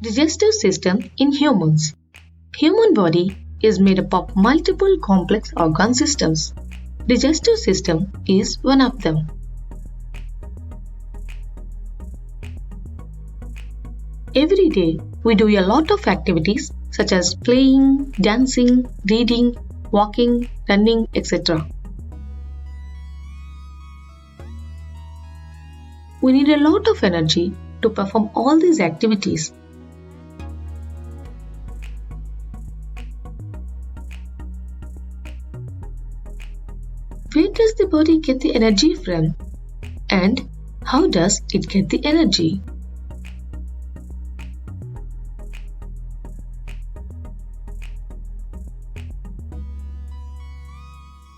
Digestive system in humans. Human body is made up of multiple complex organ systems. Digestive system is one of them. Every day, we do a lot of activities such as playing, dancing, reading, walking, running, etc. We need a lot of energy to perform all these activities. Where does the body get the energy from? And how does it get the energy?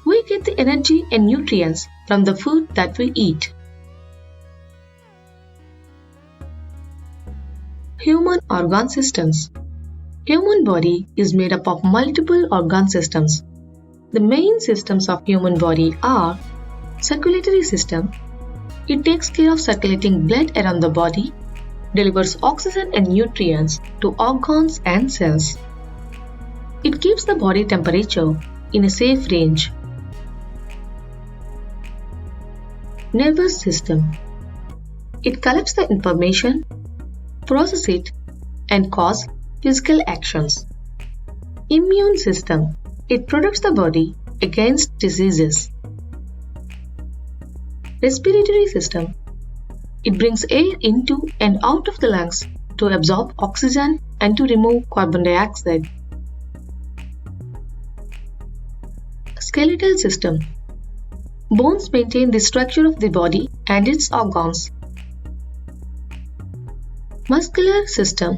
We get the energy and nutrients from the food that we eat. Human organ systems. Human body is made up of multiple organ systems. The main systems of human body are circulatory system. It takes care of circulating blood around the body, delivers oxygen and nutrients to organs and cells. It keeps the body temperature in a safe range. Nervous system. It collects the information, process it, and cause physical actions. Immune system. It protects the body against diseases. Respiratory system. It brings air into and out of the lungs to absorb oxygen and to remove carbon dioxide. Skeletal system. Bones maintain the structure of the body and its organs. Muscular system.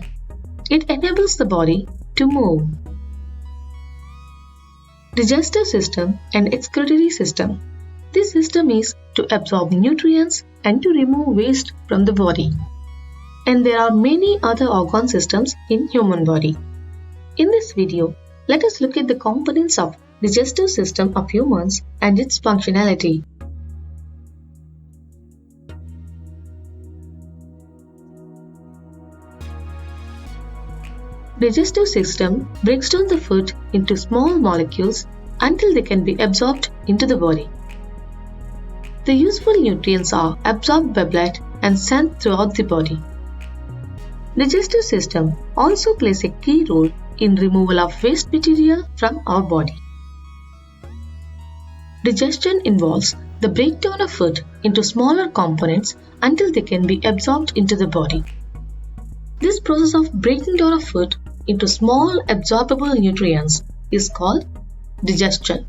It enables the body to move. Digestive system and excretory system. This system is to absorb nutrients and to remove waste from the body. And there are many other organ systems in human body. In this video, let us look at the components of digestive system of humans and its functionality. Digestive system breaks down the food into small molecules until they can be absorbed into the body. The useful nutrients are absorbed by blood and sent throughout the body. Digestive system also plays a key role in removal of waste material from our body. Digestion involves the breakdown of food into smaller components until they can be absorbed into the body. This process of breaking down of food into small absorbable nutrients is called digestion.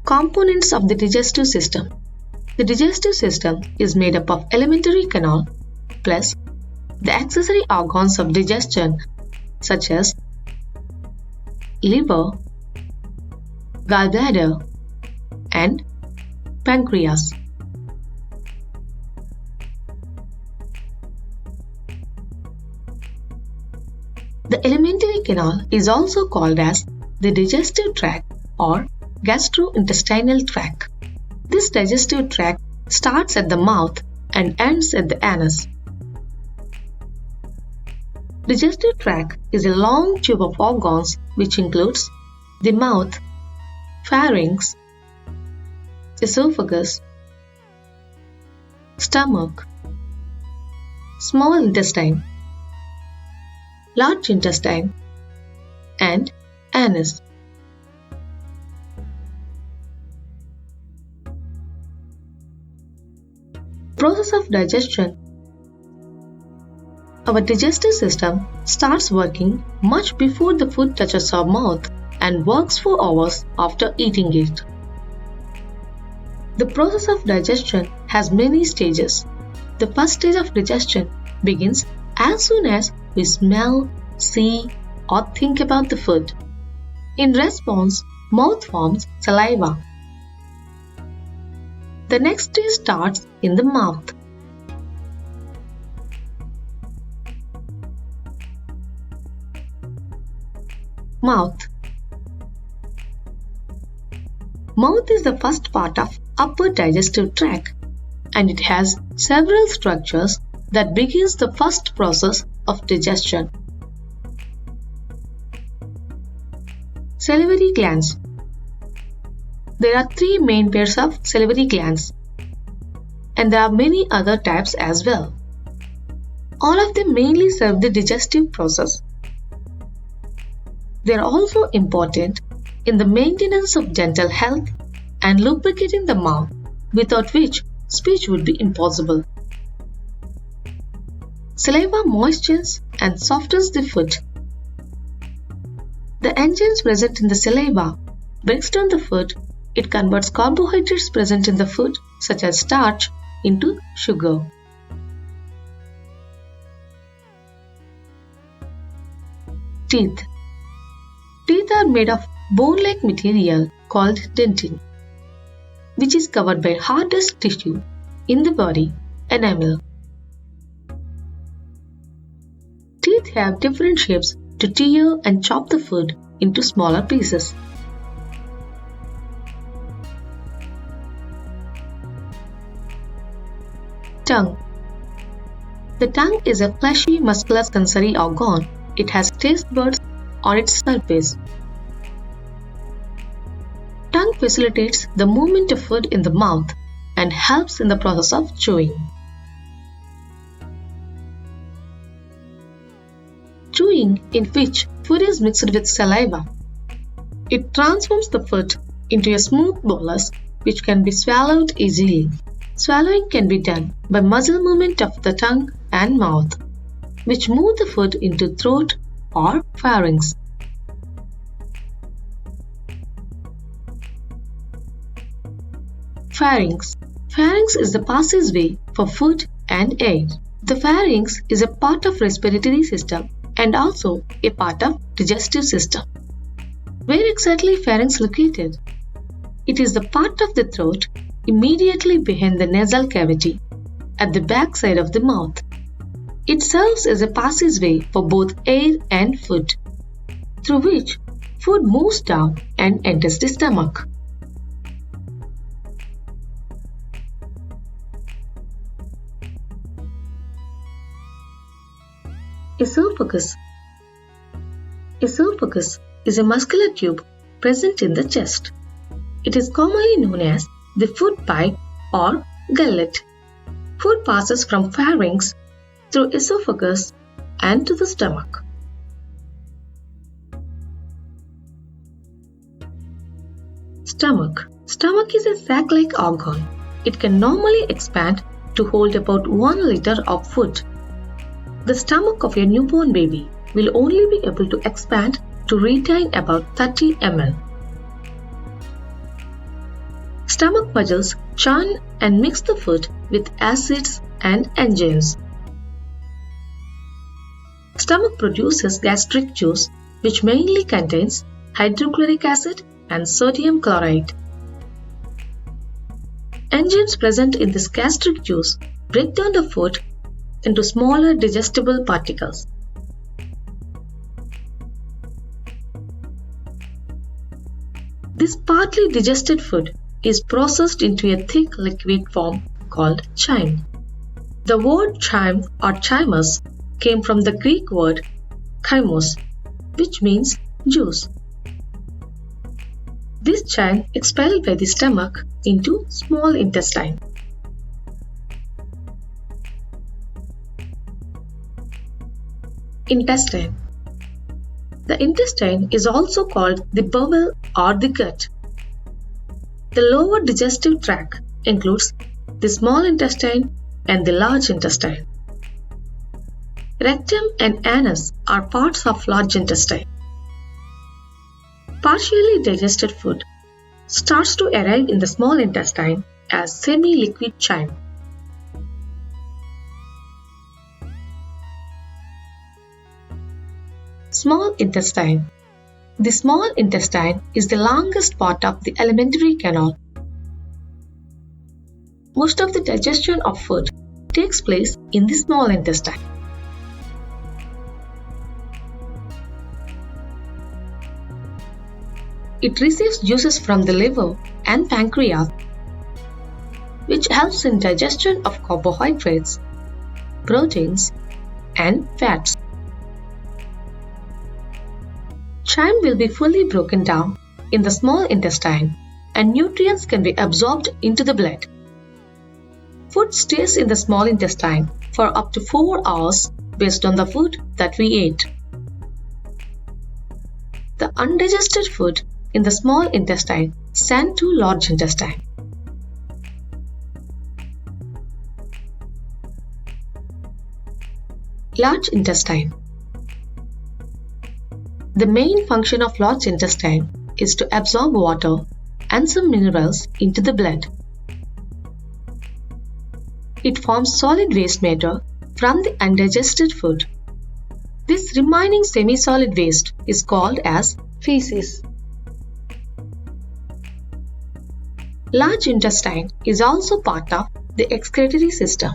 Components of the digestive system. The digestive system is made up of alimentary canal plus the accessory organs of digestion such as liver, gallbladder, and pancreas. The alimentary canal is also called as the digestive tract or gastrointestinal tract. This digestive tract starts at the mouth and ends at the anus. Digestive tract is a long tube of organs which includes the mouth, pharynx, esophagus, stomach, small intestine, large intestine, and anus. Process of digestion. Our digestive system starts working much before the food touches our mouth and works for hours after eating it. The process of digestion has many stages. The first stage of digestion begins as soon as we smell, see, or think about the food. In response, mouth forms saliva. The next stage starts in the mouth. Mouth. Mouth is the first part of upper digestive tract. and it has several structures that begins the first process of digestion. Salivary glands. There are three main pairs of salivary glands, and there are many other types as well. All of them mainly serve the digestive process. They are also important in the maintenance of dental health and lubricating the mouth, without which speech would be impossible. Saliva moistures and softens the food. The enzymes present in the saliva breaks down the food. It converts carbohydrates present in the food, such as starch, into sugar. Teeth. Teeth are made of bone-like material called dentin, which is covered by hardest tissue in the body, enamel. Teeth have different shapes to tear and chop the food into smaller pieces. Tongue. The tongue is a fleshy, muscular sensory organ. It has taste buds on its surface. Tongue facilitates the movement of food in the mouth and helps in the process of chewing. Chewing, in which food is mixed with saliva. It transforms the food into a smooth bolus which can be swallowed easily. Swallowing can be done by muscle movement of the tongue and mouth, which move the food into throat or pharynx. Pharynx. Pharynx is the passageway for food and air. The pharynx is a part of respiratory system and also a part of digestive system. Where exactly pharynx located? It is the part of the throat immediately behind the nasal cavity, at the back side of the mouth. It serves as a passageway for both air and food, through which food moves down and enters the stomach. Esophagus. Esophagus is a muscular tube present in the chest. It is commonly known as the food pipe or gullet. Food passes from pharynx through esophagus and to the stomach. Stomach. Stomach is a sac-like organ. It can normally expand to hold about 1 liter of food. The stomach of a newborn baby will only be able to expand to retain about 30 ml. Stomach muscles churn and mix the food with acids and enzymes. Stomach produces gastric juice, which mainly contains hydrochloric acid and sodium chloride. Enzymes present in this gastric juice break down the food into smaller digestible particles. This partly digested food is processed into a thick liquid form called chyme. The word chyme or chymus came from the Greek word chymos, which means juice. This chyme expelled by the stomach into small intestine. Intestine. The intestine is also called the bowel or the gut. The lower digestive tract includes the small intestine and the large intestine. Rectum and anus are parts of large intestine. Partially digested food starts to arrive in the small intestine as semi-liquid chyme. Small intestine. The small intestine is the longest part of the alimentary canal. Most of the digestion of food takes place in the small intestine. It receives juices from the liver and pancreas, which helps in digestion of carbohydrates, proteins, and fats. Chyme will be fully broken down in the small intestine and nutrients can be absorbed into the blood. Food stays in the small intestine for up to 4 hours based on the food that we ate. The undigested food in the small intestine sent to large intestine. Large intestine. The main function of large intestine is to absorb water and some minerals into the blood. It forms solid waste matter from the undigested food. This remaining semi-solid waste is called as feces. Large intestine is also part of the excretory system.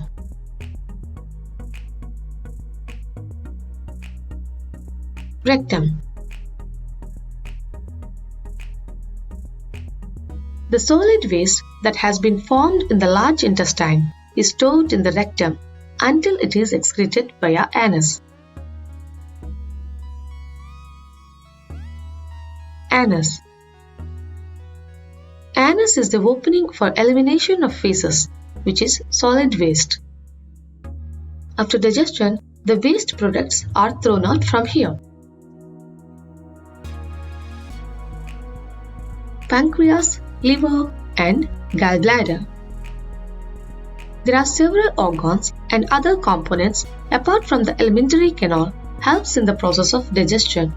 Rectum. The solid waste that has been formed in the large intestine is stored in the rectum until it is excreted via anus. Anus. Anus is the opening for elimination of feces, which is solid waste. After digestion, the waste products are thrown out from here. Pancreas, liver, and gallbladder. There are several organs and other components apart from the alimentary canal helps in the process of digestion.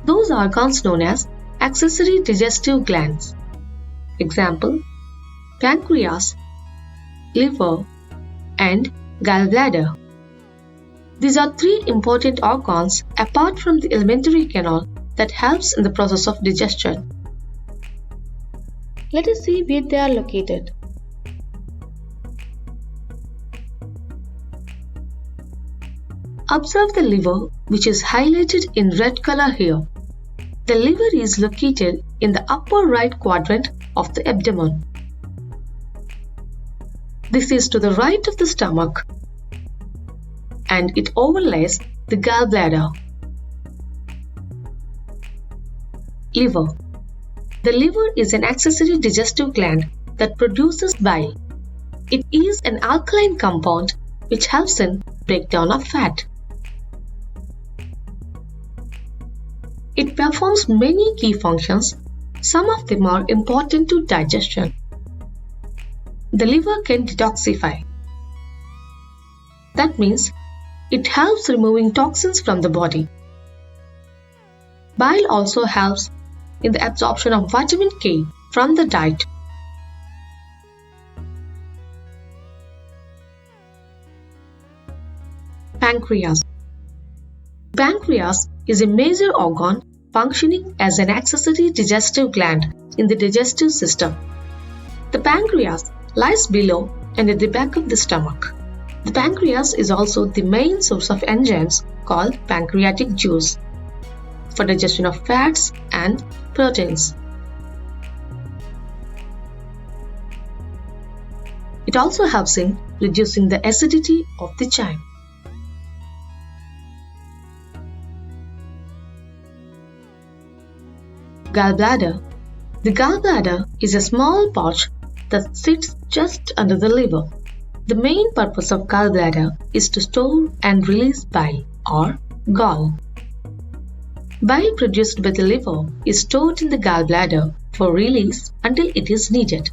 Those organs known as accessory digestive glands. Example: pancreas, liver, and gallbladder. These are 3 important organs apart from the alimentary canal that helps in the process of digestion. Let us see where they are located. Observe the liver, which is highlighted in red color here. The liver is located in the upper right quadrant of the abdomen. This is to the right of the stomach, and it overlays the gallbladder. Liver. The liver is an accessory digestive gland that produces bile. It is an alkaline compound which helps in breakdown of fat. It performs many key functions. Some of them are important to digestion. The liver can detoxify. That means it helps removing toxins from the body. Bile also helps in the absorption of vitamin K from the diet. Pancreas. Pancreas is a major organ functioning as an accessory digestive gland in the digestive system. The pancreas lies below and at the back of the stomach. The pancreas is also the main source of enzymes called pancreatic juice for digestion of fats and proteins. It also helps in reducing the acidity of the chyme. Gallbladder. The gallbladder is a small pouch that sits just under the liver. The main purpose of gallbladder is to store and release bile or gall. Bile produced by the liver is stored in the gallbladder for release until it is needed.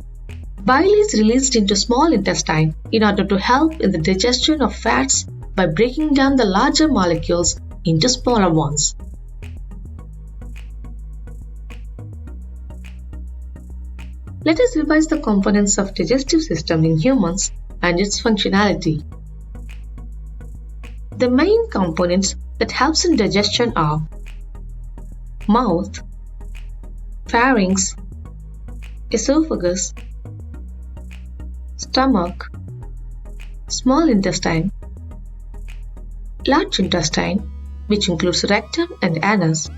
Bile is released into small intestine in order to help in the digestion of fats by breaking down the larger molecules into smaller ones. Let us revise the components of digestive system in humans and its functionality. The main components that helps in digestion are mouth, pharynx, esophagus, stomach, small intestine, large intestine, which includes rectum and anus,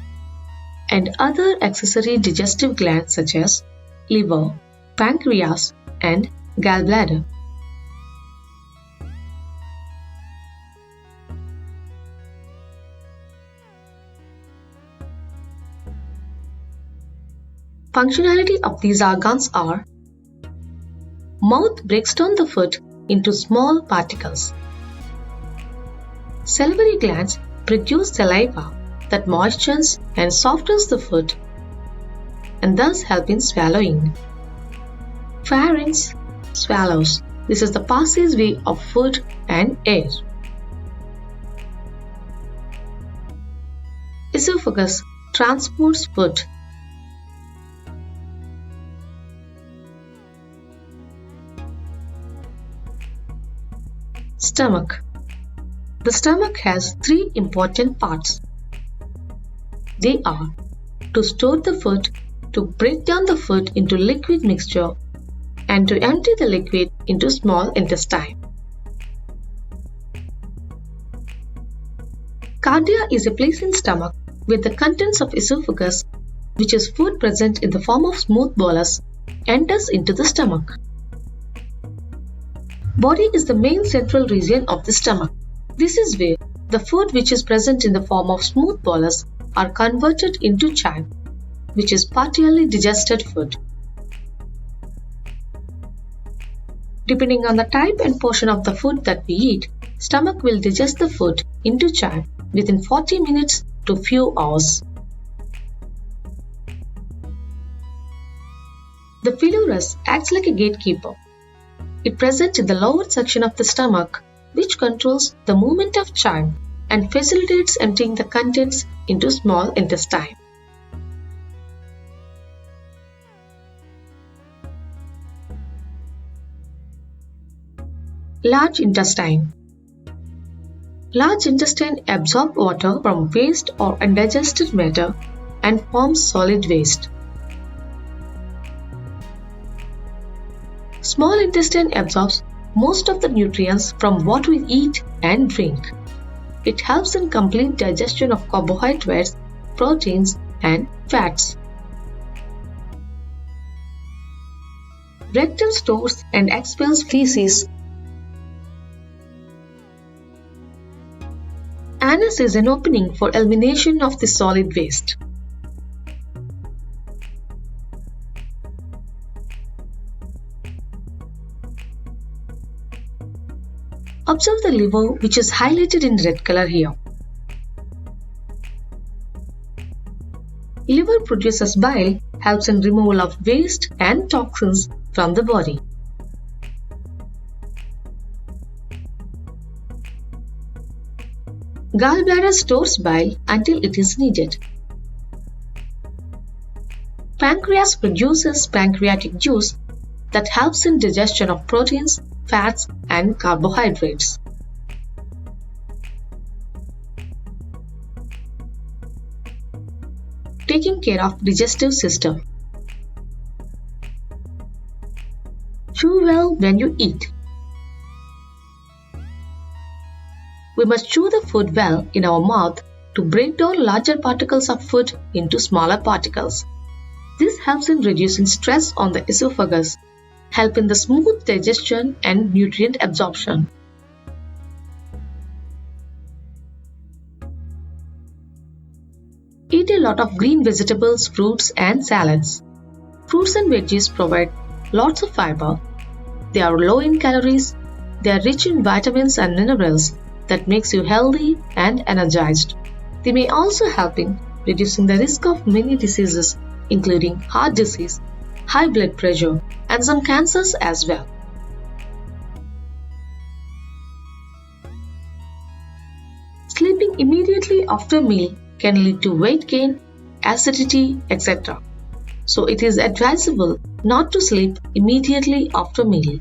and other accessory digestive glands such as liver, pancreas, and gallbladder. Functionality of these organs are: mouth breaks down the food into small particles. Salivary glands produce saliva that moistens and softens the food and thus help in swallowing. Pharynx swallows. This is the passageway of food and air. Esophagus transports food. Stomach. The stomach has three important parts. They are to store the food, to break down the food into liquid mixture, and to empty the liquid into small intestine. Cardia is a place in stomach where the contents of esophagus, which is food present in the form of smooth bolus, enters into the stomach. Body is the main central region of the stomach. This is where the food which is present in the form of smooth bolus are converted into chyme, which is partially digested food. Depending on the type and portion of the food that we eat, stomach will digest the food into chyme within 40 minutes to few hours. The pylorus acts like a gatekeeper. It presents in the lower section of the stomach, which controls the movement of chyme and facilitates emptying the contents into small intestine. Large intestine. Large intestine absorbs water from waste or undigested matter and forms solid waste. Small intestine absorbs most of the nutrients from what we eat and drink. It helps in complete digestion of carbohydrates, proteins, and fats. Rectum stores and expels feces. Anus is an opening for elimination of the solid waste. Observe the liver, which is highlighted in red color here. Liver produces bile, helps in removal of waste and toxins from the body. Gallbladder stores bile until it is needed. Pancreas produces pancreatic juice that helps in digestion of proteins, fats, and carbohydrates. Taking care of digestive system. Chew well when you eat. We must chew the food well in our mouth to break down larger particles of food into smaller particles. This helps in reducing stress on the esophagus, help in the smooth digestion and nutrient absorption. Eat a lot of green vegetables, fruits, and salads. Fruits and veggies provide lots of fiber. They are low in calories. They are rich in vitamins and minerals that makes you healthy and energized. They may also help in reducing the risk of many diseases, including heart disease, high blood pressure, and some cancers as well. Sleeping immediately after meal can lead to weight gain, acidity, etc. So it is advisable not to sleep immediately after meal.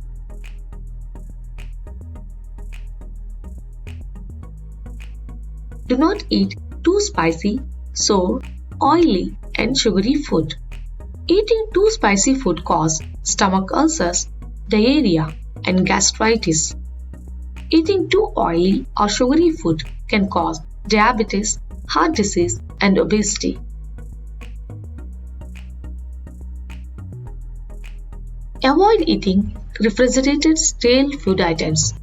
Do not eat too spicy, sour, oily, and sugary food. Eating too spicy food causes stomach ulcers, diarrhea, and gastritis. Eating too oily or sugary food can cause diabetes, heart disease, and obesity. Avoid eating refrigerated stale food items.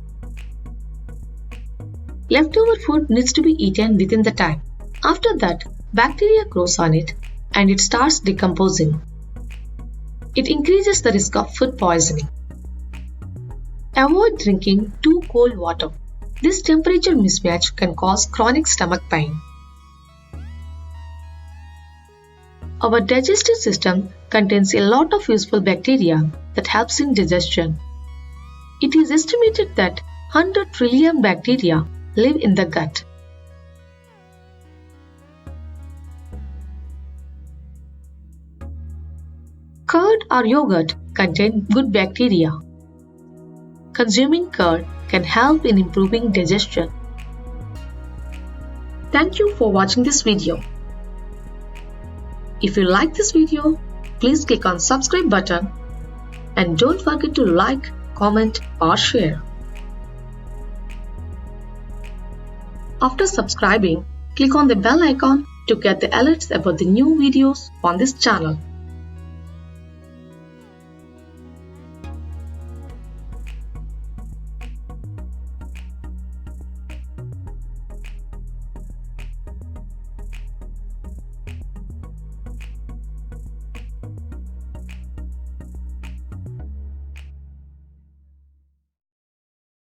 Leftover food needs to be eaten within the time. After that, bacteria grows on it and it starts decomposing. It increases the risk of food poisoning. Avoid drinking too cold water. This temperature mismatch can cause chronic stomach pain. Our digestive system contains a lot of useful bacteria that helps in digestion. It is estimated that 100 trillion bacteria live in the gut. Curd or yogurt contain good bacteria. Consuming curd can help in improving digestion. Thank you for watching this video. If you like this video, please click on subscribe button and don't forget to like, comment or share. After subscribing, click on the bell icon to get the alerts about the new videos on this channel.